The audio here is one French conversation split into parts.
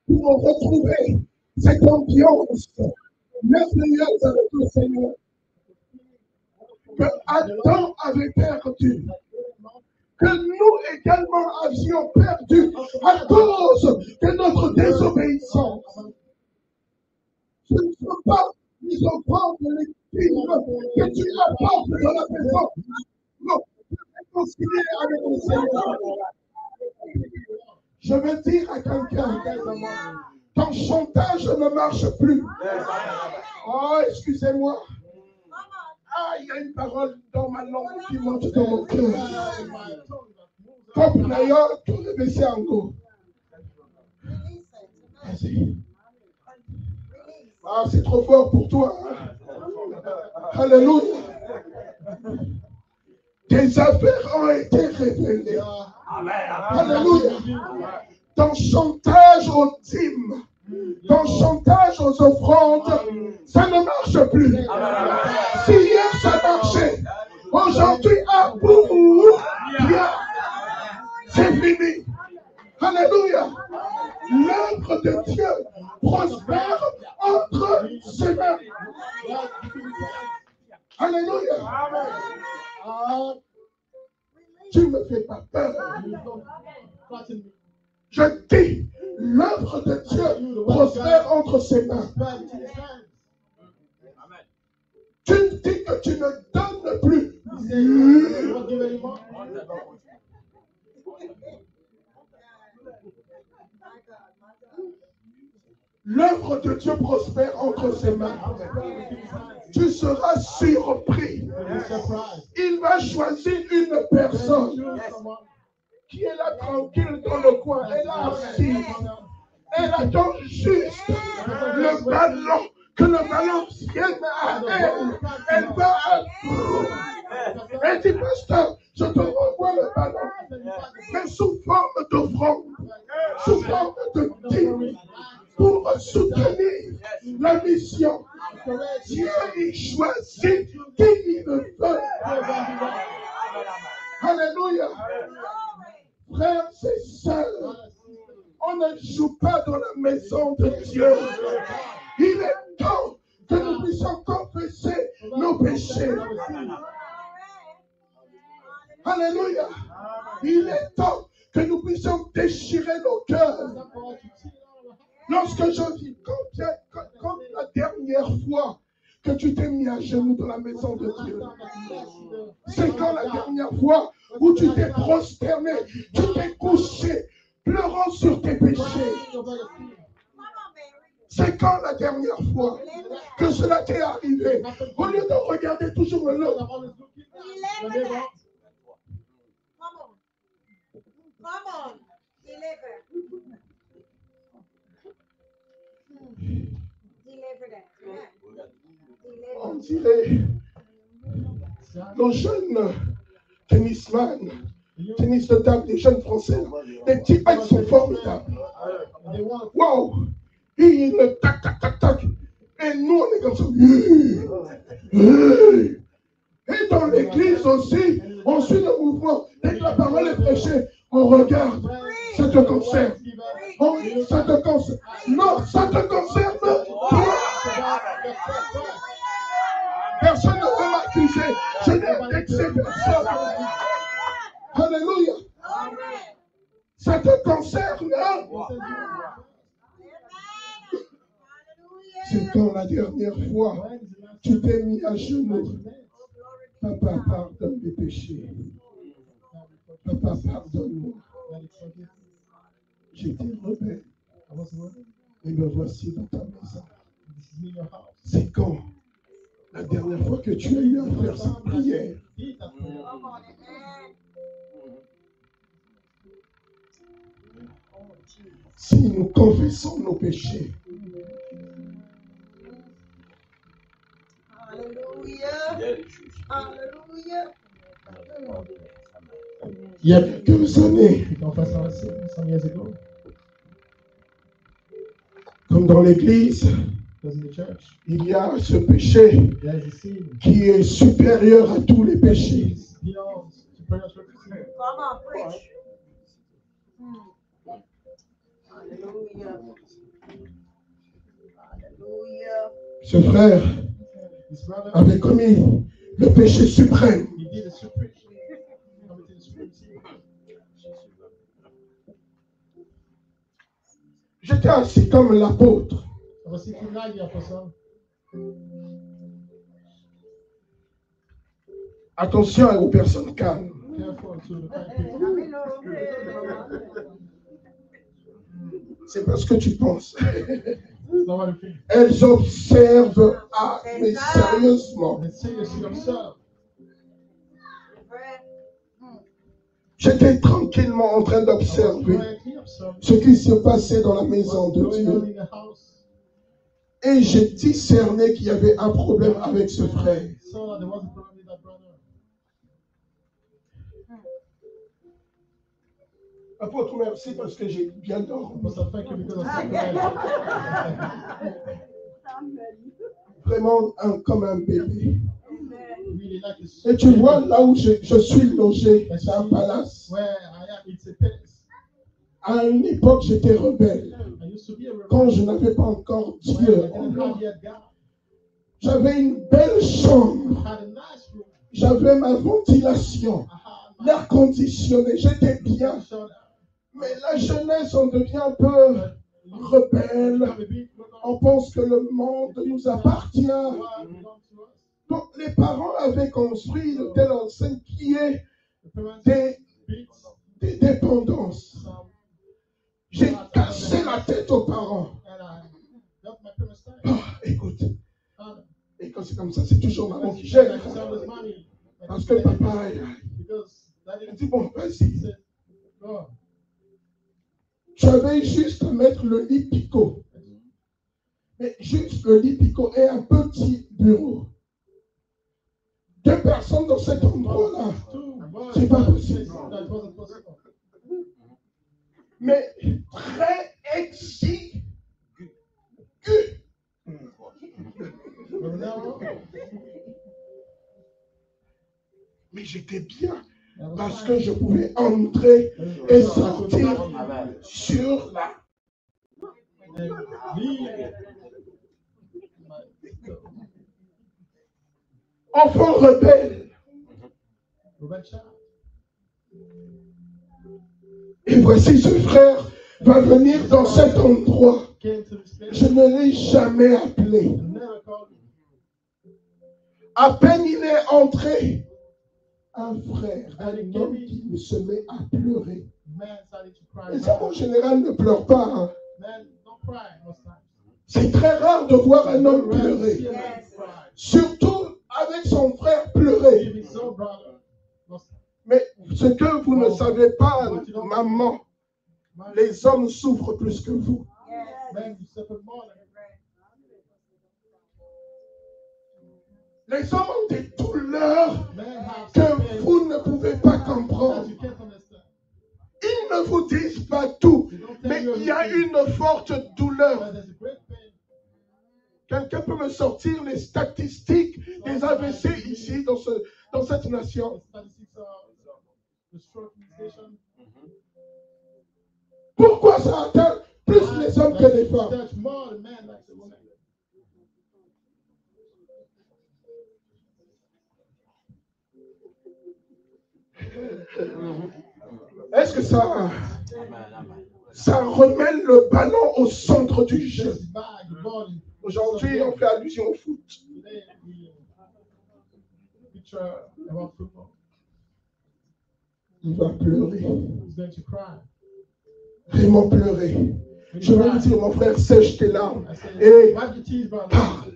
pour retrouver cette ambiance merveilleuse avec le Seigneur que Adam avait perdu, que nous également avions perdu à cause de notre désobéissance. Ce ne sont pas les offrandes légitimes que tu apportes dans la maison. Non, tu es réconcilié avec le Seigneur. Je veux dire à quelqu'un, ton chantage ne marche plus. Oh, excusez-moi. Ah, il y a une parole dans ma langue qui monte dans mon cœur. Comme d'ailleurs, tout le baisser en go. Vas-y. Ah, c'est trop fort pour toi. Hein? Alléluia. Tes affaires ont été révélées. Alléluia. Ton chantage aux dîmes, ton chantage aux offrandes, ça ne marche plus. Si hier ça marchait, aujourd'hui à bout, c'est fini. Alléluia. L'œuvre de Dieu prospère entre ses mains. Alléluia. Tu ne me fais pas peur. Je dis, l'œuvre de Dieu prospère entre ses mains. Tu me dis que tu ne donnes plus. L'œuvre de Dieu prospère entre ses mains. Tu seras surpris. Il va choisir une personne qui est là tranquille dans le coin. Elle est assise. Elle attend juste le ballon, que le ballon vienne à elle. Elle va à... Elle dit, pasteur, je te renvoie le ballon, mais sous forme d'offrande, sous forme de dîme, pour soutenir la mission. Dieu, il choisit qui il veut. Alléluia. Frères et sœurs, on ne joue pas dans la maison de Dieu. Il est temps que nous puissions confesser nos péchés. Alléluia. Il est temps que nous puissions déchirer nos cœurs. Lorsque je dis, comme la dernière fois que tu t'es mis à genoux dans la maison de Dieu, c'est quand la dernière fois où tu t'es prosterné, tu t'es couché, pleurant sur tes péchés. C'est quand la dernière fois que cela t'est arrivé, au lieu de regarder toujours le lot. On dirait nos jeunes tennisman, tennis de table, des jeunes français, les petits mecs sont formidables. Wow! Ils tac, tac, tac, tac. Et nous, on est comme ça. Et dans l'église aussi, on suit le mouvement. Dès que la parole est prêchée, on regarde. Ça te concerne. Oh, ça te concerne. Non, ça te concerne. Toi. Personne ne peut m'accuser. Je n'ai vexé personne. Alléluia. Ça te concerne. C'est quand la dernière fois tu t'es mis à genoux. Papa, pardonne mes péchés. Papa, pardonne-moi. J'étais rebelle. Et me voici dans ta maison. C'est quand la dernière fois que tu as eu à faire cette prière. Si nous confessons nos péchés. Alléluia. Alléluia. Il y a quelques années, comme dans l'église, il y a ce péché qui est supérieur à tous les péchés. Alléluia. Ce frère avait commis le péché suprême. J'étais assis comme l'apôtre. Attention aux personnes calmes. C'est parce que tu penses. Elles observent, mais sérieusement. J'étais tranquillement en train d'observer ce qui se passait dans la maison de Dieu. Et j'ai discerné qu'il y avait un problème avec ce frère. Apôtre, merci parce que j'ai bien dormi. Vraiment comme un bébé. Et tu vois, là où je suis logé, c'est un palace. À une époque, j'étais rebelle. Quand je n'avais pas encore Dieu en moi. J'avais une belle chambre. J'avais ma ventilation. L'air conditionné. J'étais bien. Mais la jeunesse, on devient un peu rebelle. On pense que le monde nous appartient. Donc, les parents avaient construit de telle enseigne qui est des dépendances. J'ai cassé la tête aux parents. Oh, écoute. Et quand c'est comme ça, c'est toujours maman qui gère. Parce que papa, il dit, bon, vas-y. J'avais juste à mettre le lit picot. Mais juste le lit picot et un petit bureau. 2 personnes dans cet endroit-là. C'est pas possible. Mais très exigu. Mais j'étais bien. Parce que je pouvais entrer et sortir sur la... Enfant rebelle. Et voici ce frère va venir dans cet endroit. Je ne l'ai jamais appelé. À peine il est entré, un frère, un homme qui se met à pleurer. Les hommes en général ne pleurent pas. Hein. C'est très rare de voir un homme pleurer. Surtout avec son frère pleurer. Mais ce que vous ne savez pas, maman, les hommes souffrent plus que vous. Les hommes ont des douleurs que vous ne pouvez pas comprendre. Ils ne vous disent pas tout, mais il y a une forte douleur. Quelqu'un peut me sortir les statistiques des AVC ici, dans cette nation? Pourquoi ça atteint plus les hommes que les femmes? Est-ce que ça remet le ballon au centre du jeu? Aujourd'hui, on fait allusion au foot. Il va pleurer. Vraiment pleurer. Je vais lui dire, mon frère, sèche tes larmes et parle.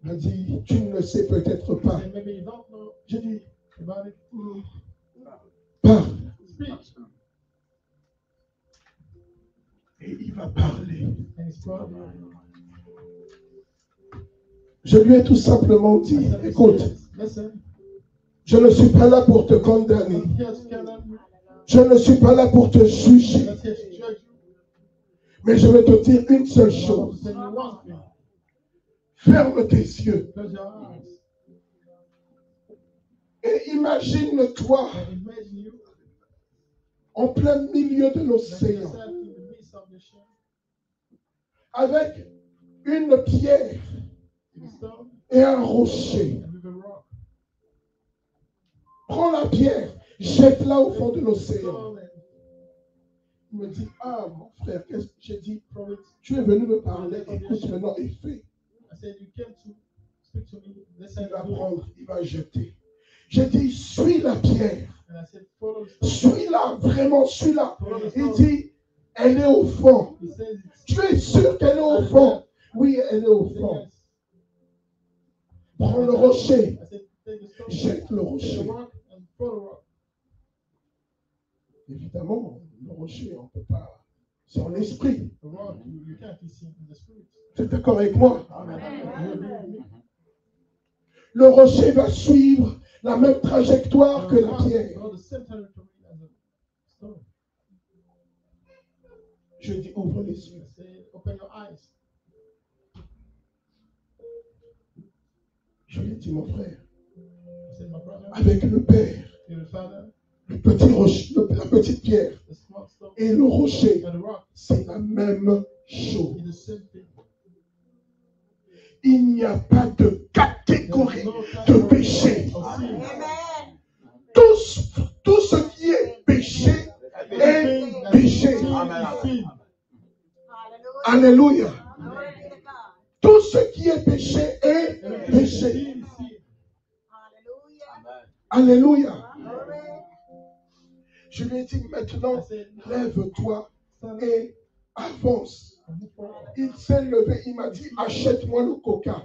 Il a dit, tu ne le sais peut-être pas. J'ai dit, parle. Et il va parler. Je lui ai tout simplement dit, écoute, je ne suis pas là pour te condamner. Je ne suis pas là pour te juger. Mais je vais te dire une seule chose. Ferme tes yeux. Et imagine-toi en plein milieu de l'océan. avec une pierre et un rocher. Prends la pierre, jette-la au fond de l'océan. Il me dit, ah mon frère, qu'est-ce que j'ai dit? Tu es venu me parler, écoute maintenant et fais. Il va prendre, il va jeter. J'ai dit, suis la pierre. Suis-la, vraiment, suis-la. Il dit, elle est au fond. Tu es sûr qu'elle est au fond? Oui, elle est au fond. Prends le rocher. Jette le rocher. Évidemment, le rocher, on ne peut pas. C'est en esprit. Tu es d'accord avec moi? Le rocher va suivre la même trajectoire que la pierre. Je dis, ouvre les yeux. Je lui ai dit, mon frère, avec le père, le petit rocher, la petite pierre et le rocher, c'est la même chose. Il n'y a pas de catégorie de péché. Tout ce qui est péché est péché. Alléluia. Tout ce qui est péché est péché. Alléluia. Je lui ai dit maintenant, lève-toi et avance. Il s'est levé, il m'a dit, achète-moi le coca.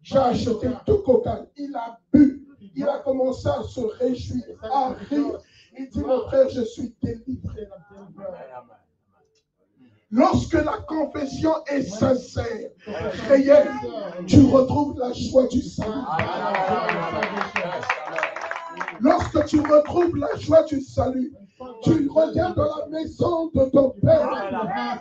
J'ai acheté 2 coca. Il a bu. Il a commencé à se réjouir, à rire. Il dit, mon frère, je suis délivré. Lorsque la confession est sincère, réelle, tu retrouves la joie du salut. Lorsque tu retrouves la joie du salut, tu reviens dans la maison de ton père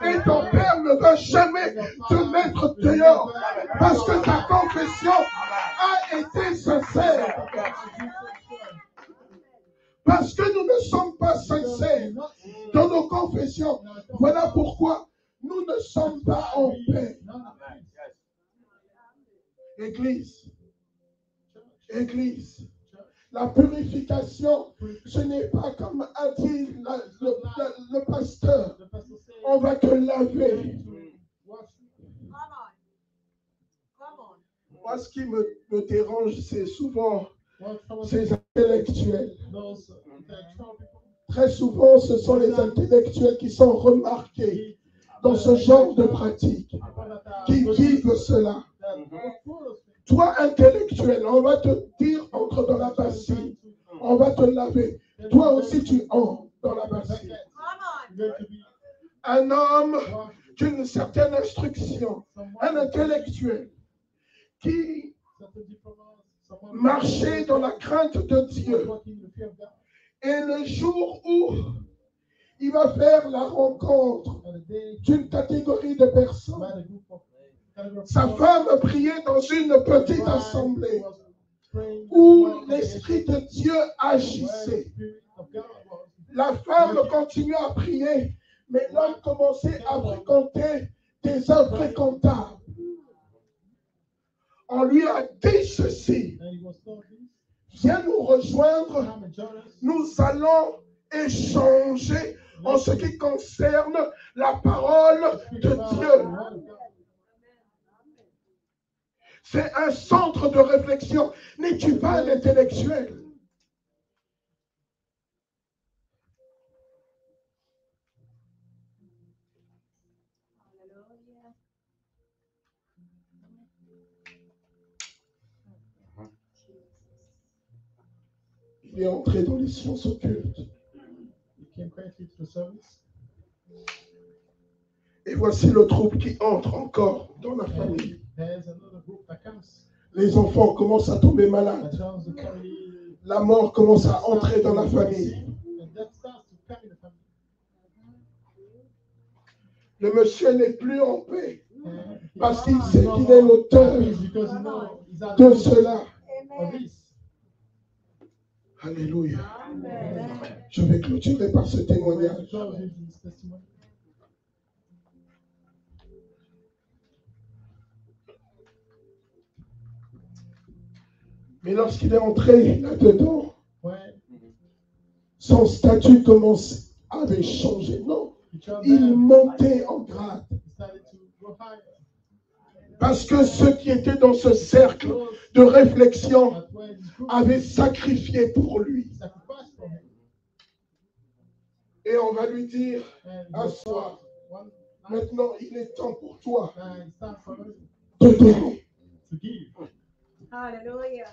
et ton père ne va jamais te mettre dehors parce que ta confession a été sincère. Parce que nous ne sommes pas sincères dans nos confessions. Voilà pourquoi nous ne sommes pas en paix. Église, Église, la purification, ce n'est pas comme a dit le pasteur. On va te laver. Moi, ce qui me dérange, c'est souvent ces intellectuels. Très souvent, ce sont les intellectuels qui sont remarqués dans ce genre de pratique, qui vivent cela. Toi, intellectuel, on va te dire, entre dans la bassine. On va te laver. Toi aussi, tu entres dans la bassine. Un homme d'une certaine instruction, un intellectuel, qui marchait dans la crainte de Dieu. Et le jour où il va faire la rencontre d'une catégorie de personnes, sa femme priait dans une petite assemblée où l'Esprit de Dieu agissait. La femme continuait à prier, mais l'homme commençait à fréquenter des infréquentables. On lui a dit ceci: viens nous rejoindre, nous allons échanger en ce qui concerne la parole de Dieu. C'est un centre de réflexion. N'es-tu pas un intellectuel? Il est entré dans les sciences occultes. Et voici le trouble qui entre encore dans la famille. Les enfants commencent à tomber malades. La mort commence à entrer dans la famille. Le monsieur n'est plus en paix parce qu'il sait qu'il est l'auteur de cela. Alléluia. Je vais clôturer par ce témoignage. Mais lorsqu'il est entré là-dedans, son statut avait changé. Non, il montait en grade. Parce que ceux qui étaient dans ce cercle de réflexion avaient sacrifié pour lui. Et on va lui dire, assois, maintenant il est temps pour toi de donner. Alléluia.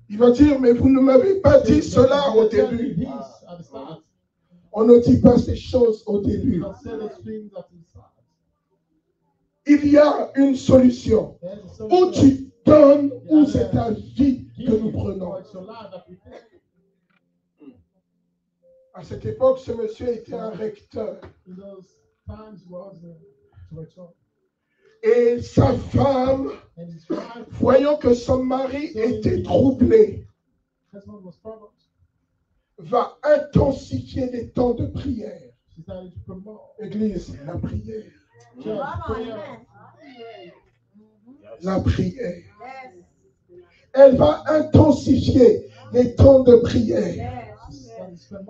Il va dire, mais vous ne m'avez pas dit cela au début. On ne dit pas ces choses au début. Il y a une solution. Ou tu donnes, ou c'est ta vie que nous prenons. À cette époque, ce monsieur était un recteur. Et sa femme, voyant que son mari était troublé, va intensifier les temps de prière. Église, la prière. La prière. Elle va intensifier les temps de prière.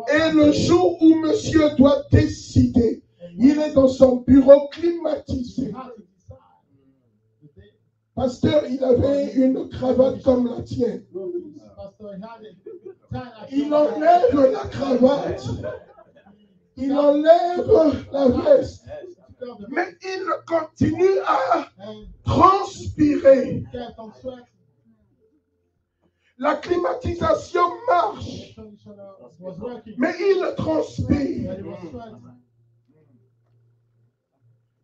Et le jour où monsieur doit décider, il est dans son bureau climatisé. Pasteur, il avait une cravate comme la tienne. Il enlève la cravate. Il enlève la veste. Mais il continue à transpirer. La climatisation marche. Mais il transpire.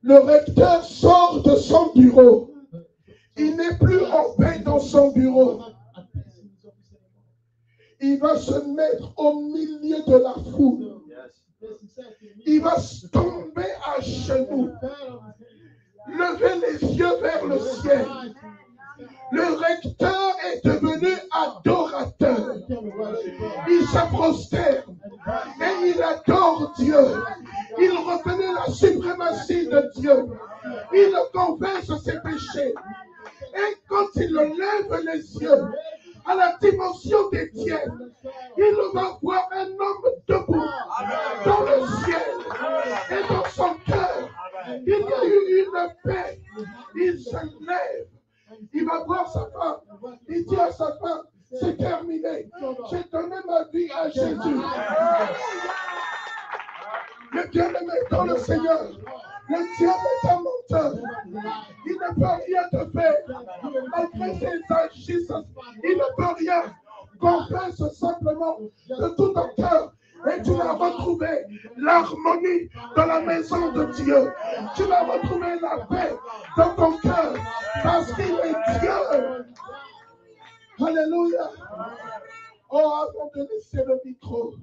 Le recteur sort de son bureau. Il n'est plus en paix dans son bureau. Il va se mettre au milieu de la foule. Il va tomber à genoux. Lever les yeux vers le ciel. Le recteur est devenu adorateur. Il se prosterne et il adore Dieu. Il reconnaît la suprématie de Dieu. Il confesse ses péchés. Et quand il lève les yeux à la dimension des ciels, il va voir un homme debout dans le ciel et dans son cœur. Il y a eu une paix. Il se lève. Il va voir sa femme. Il dit à sa femme, c'est terminé. J'ai donné ma vie à Jésus. Mais bien-aimé dans le Seigneur, le diable est un menteur. Il ne peut rien te faire. Malgré ses agissements, il ne peut rien. Confesse simplement de tout ton cœur. Et tu vas retrouver l'harmonie dans la maison de Dieu. Tu vas retrouver la paix dans ton cœur. Parce qu'il est Dieu. Alléluia. Oh, avant de laisser le micro.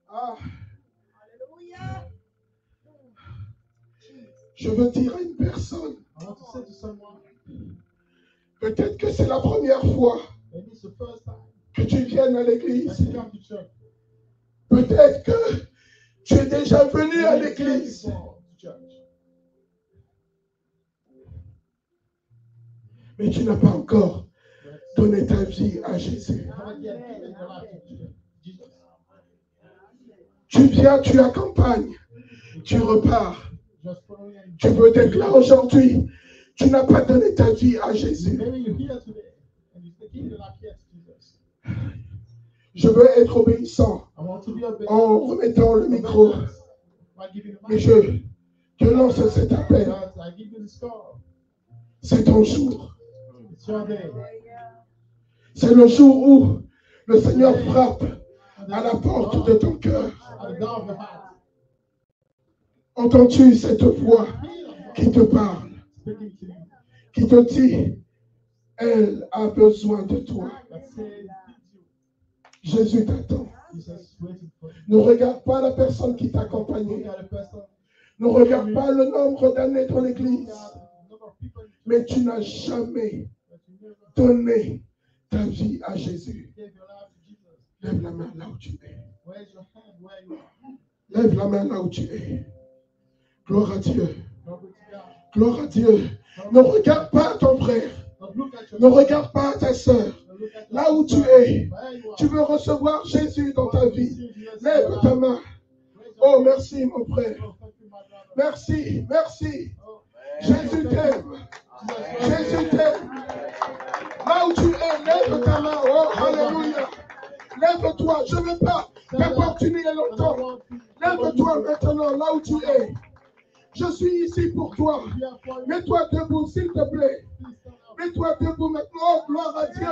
Ah. Je veux dire à une personne, peut-être que c'est la première fois que tu viennes à l'église. Peut-être que tu es déjà venu à l'église. Mais tu n'as pas encore donné ta vie à Jésus. Tu viens, tu accompagnes, tu repars. Tu peux être là aujourd'hui. Tu n'as pas donné ta vie à Jésus. Je veux être obéissant en remettant le micro. Mais je lance cet appel. C'est ton jour. C'est le jour où le Seigneur frappe à la porte de ton cœur. Entends-tu cette voix qui te parle, qui te dit, elle a besoin de toi. Jésus t'attend. Ne regarde pas la personne qui t'a accompagné. Ne regarde pas le nombre d'années dans l'église. Mais tu n'as jamais donné ta vie à Jésus. Lève la main là où tu es. Lève la main là où tu es. Gloire à Dieu. Gloire à Dieu. Ne regarde pas ton frère. Ne regarde pas ta sœur. Là où tu es, tu veux recevoir Jésus dans ta vie. Lève ta main. Oh, merci mon frère. Merci, merci. Jésus t'aime. Jésus t'aime. Là où tu es, lève ta main. Oh, alléluia. Lève-toi. Je ne veux pas t'importuner longtemps. Lève-toi maintenant, là où tu es. Je suis ici pour toi. Mets-toi debout, s'il te plaît. Mets-toi debout maintenant. Oh, gloire à Dieu.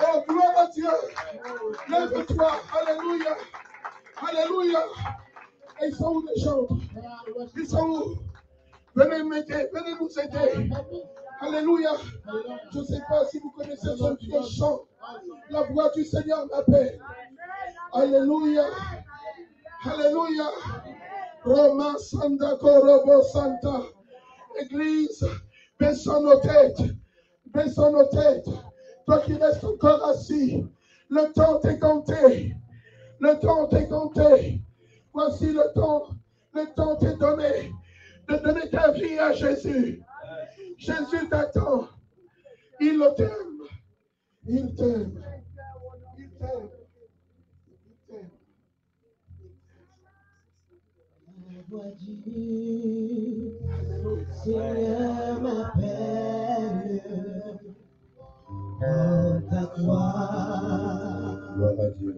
Oh, gloire à Dieu. Lève-toi. Alléluia. Alléluia. Et ils sont où les gens? Ils sont où? Venez m'aider. Venez nous aider. Alléluia. Je ne sais pas si vous connaissez ce vieux chant. La voix du Seigneur m'appelle. Alléluia. Alléluia. Roma Santa Corobo Santa. Église, baissons nos têtes. Baissons nos têtes. Toi qui restes encore assis. Le temps t'est compté. Le temps t'est compté. Voici le temps t'est donné. De donner ta vie à Jésus. Jésus t'attend. Il t'aime. Il t'aime. Il t'aime. La voix du Seigneur m'appelle. Porte à toi. Gloire à Dieu.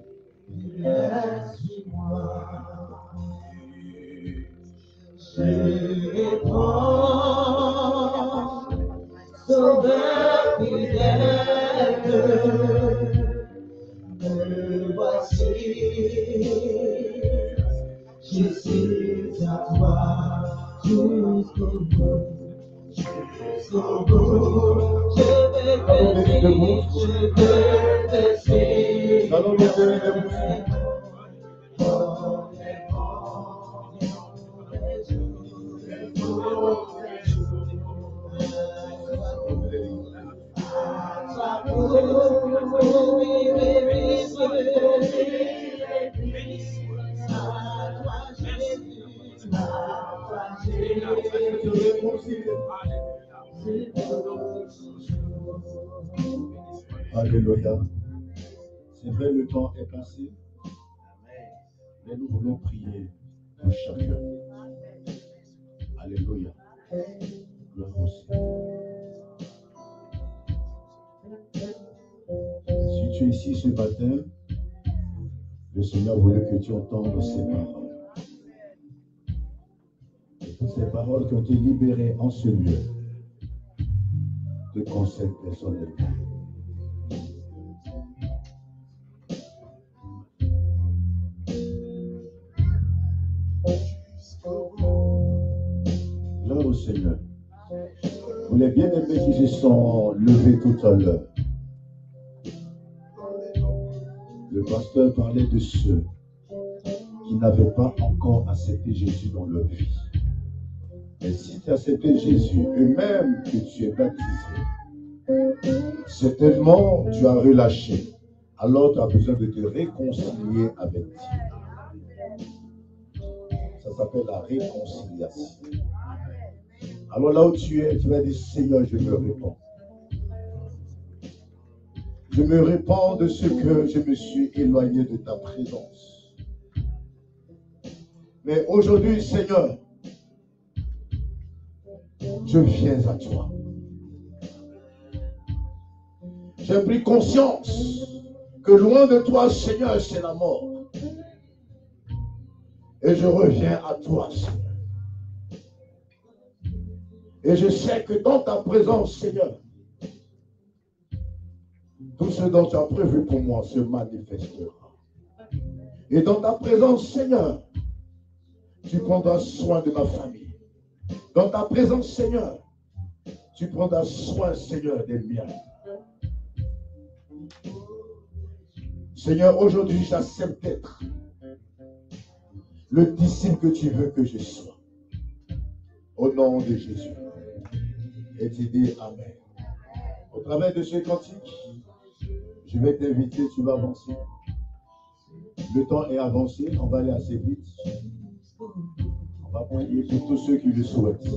Suis-moi. Je prends, Sauveur fidèle, me voici, je suis à toi jusqu'au bout, je veux te suivre, Allons nous donner des bouts. Alléluia. C'est vrai, le temps est passé. Mais nous voulons prier pour chacun. Alléluia. Gloire au Seigneur. Si tu es ici ce matin, le Seigneur voulait que tu entendes ces paroles. Et toutes ces paroles qui ont été libérées en ce lieu te concernent personnellement. Gloire au Seigneur. Pour les bien-aimés qui se sont levés tout à l'heure, le pasteur parlait de ceux qui n'avaient pas encore accepté Jésus dans leur vie. Mais si tu as accepté Jésus, et même que tu es baptisé, certainement tu as relâché. Alors tu as besoin de te réconcilier avec Dieu. Ça s'appelle la réconciliation. Alors là où tu es, tu vas dire, Seigneur, je me répands. Je me répands de ce que je me suis éloigné de ta présence. Mais aujourd'hui, Seigneur, je viens à toi. J'ai pris conscience que loin de toi, Seigneur, c'est la mort. Et je reviens à toi, Seigneur. Et je sais que dans ta présence, Seigneur, tout ce dont tu as prévu pour moi se manifestera. Et dans ta présence, Seigneur, tu prendras soin de ma famille. Dans ta présence, Seigneur, tu prendras soin, Seigneur, des miens. Seigneur, aujourd'hui, j'accepte d'être le disciple que tu veux que je sois. Au nom de Jésus. Et tu dis Amen. Au travers de ce cantique, je vais t'inviter, tu vas avancer. Le temps est avancé, on va aller assez vite. On va prier pour tous ceux qui le souhaitent.